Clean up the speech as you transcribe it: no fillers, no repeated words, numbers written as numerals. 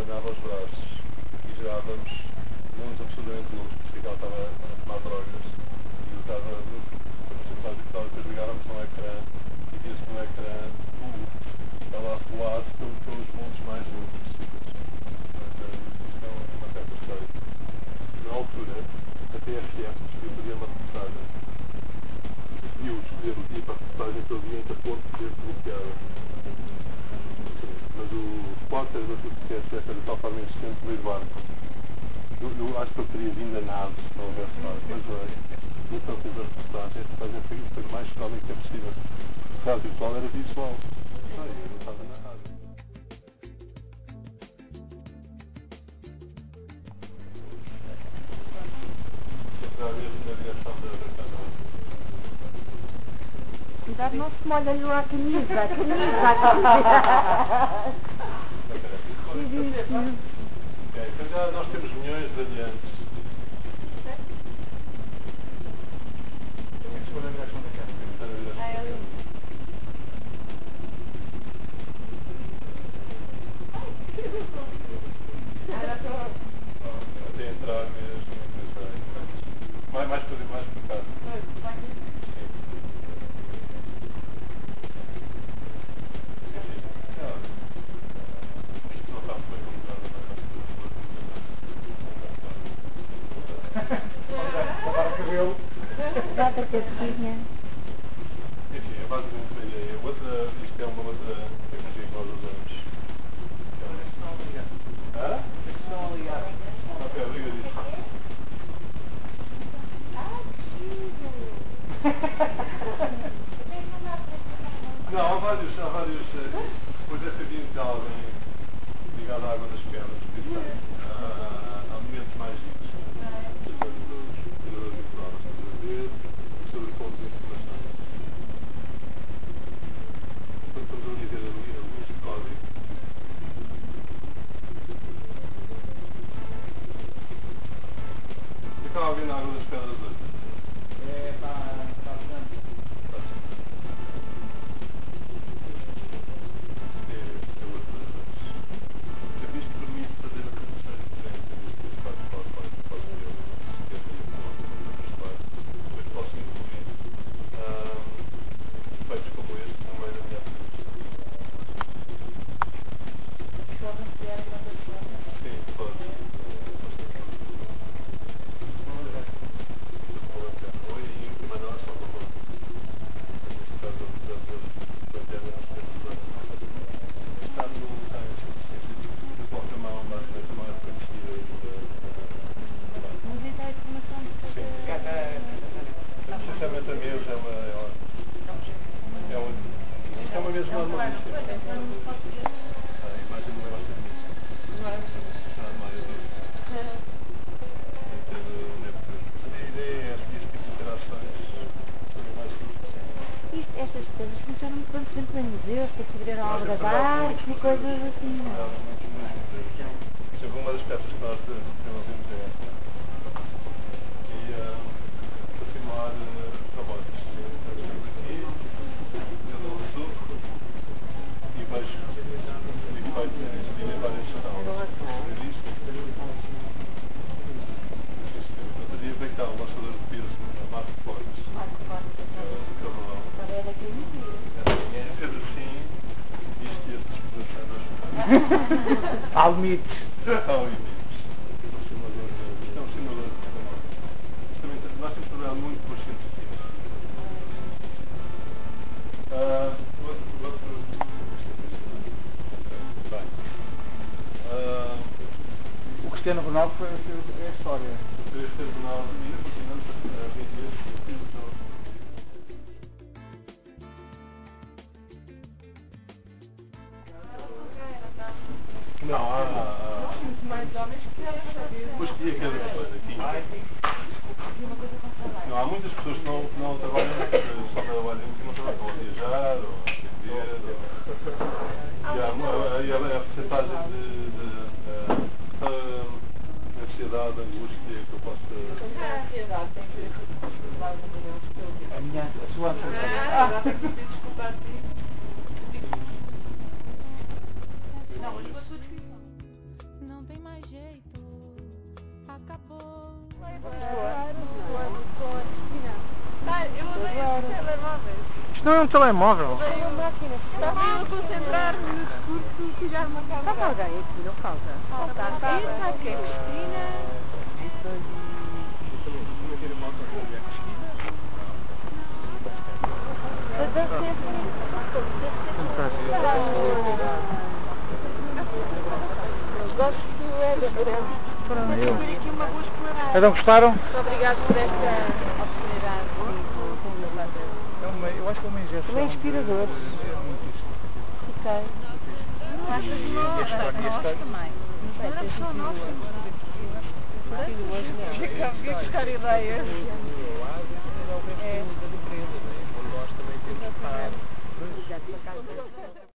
abanava os braços e gerávamos muito absurdamente loucos, porque ela estava a tomar drogas e eu estava e depois ligávamos no ecrã e via-se no ecrã ela a voar pelos mundos mais loucos. Isto é uma certa história. Na altura, a TRF escolhia uma reportagem. Decidiu escolher o dia para a reportagem que eu via em que a ponte ser bloqueada. Mas o repórter da TRF era de tal forma insistente que veio de barco. Eu acho que eu teria vindo a nado se não houvesse barco, mas então fez a reportagem foi o mais cómico que é possível. O rádio virtual era visual. Eu não estava na rádio. Cuidado, não se molha-lhe lá a camisa, a camisa. Ok, então já nós temos milhões de adiantes. Tem que escolher a direção da câmera. Até entrar mesmo. Mais para cá. Não está muito bem Agora o cabelo. Dá para ter cozinha. Enfim, é basicamente uma ideia. Isto é uma outra tecnologia que nós usamos. Hã? Estão a ligar. Ok, obrigadíssimo. Não, há vários. Hoje essa aqui de alguém ligado à água das pedras. Há momentos mais ricos. Sobre pontos de informação. Estamos a ver a luz de código. E estava a ver na água das pedras hoje? Está bastante. Eu visto permite fazer aplicações diferentes. Depois posso incluir efeitos como este no meio da minha aplicação. Sim, pode. Oi, em última análise, só para neste caso, está no de qualquer mão, basicamente, não é reconhecida Mas então a informação de sinceramente, a mesa é uma mesa normalíssima. A imagem não é bastante disso. A ideia é que este tipo de interações serem mais simples. estas coisas funcionam muito bem, por exemplo, em museus, para se ver a obra de arte e coisas assim. Muitos museus. Sempre uma das peças que nós desenvolvemos é esta. E para simular robóticos. Aqui, eu dou o suco e vejo o efeito em várias estações. Outro dia veio cá o lançador de Pierce na Marco Fortes. Fez assim, isto e estes Há limites. Há limites. Isto é um simulador de telemóvel. Nós temos trabalhado muito com os científicos. O Cristiano Ronaldo foi a história. O Cristiano Ronaldo ainda continuamos a vender não, há muito mais homens que mulheres. Depois que ia cada coisa aqui. Não, há muitas pessoas que não trabalham, só trabalham e não trabalham, ou a viajar, ou a aprender, e a porcentagem de ansiedade, angústia que eu posso ter. A ansiedade tem que ver com mais ou menos que eu vi. A minha, a sua Já tem que pedir desculpa a ti. Não, hoje vou tudo. tem mais jeito. Acabou. Eu odeio os telemóveis. Isto não é um telemóvel. Odeio máquinas. Estava eu a concentrar-me no discurso e tirar uma câmera. Falta alguém aqui, não falta? Falta. Está aqui a Cristina. Eu gosto é de ver Aqui uma boa exploração. Então gostaram? Muito obrigado por esta oportunidade. Eu acho que é uma injeção. Também é inspirador. É muito Fiquei. também. Fica a buscar ideias. Nós também temos que estar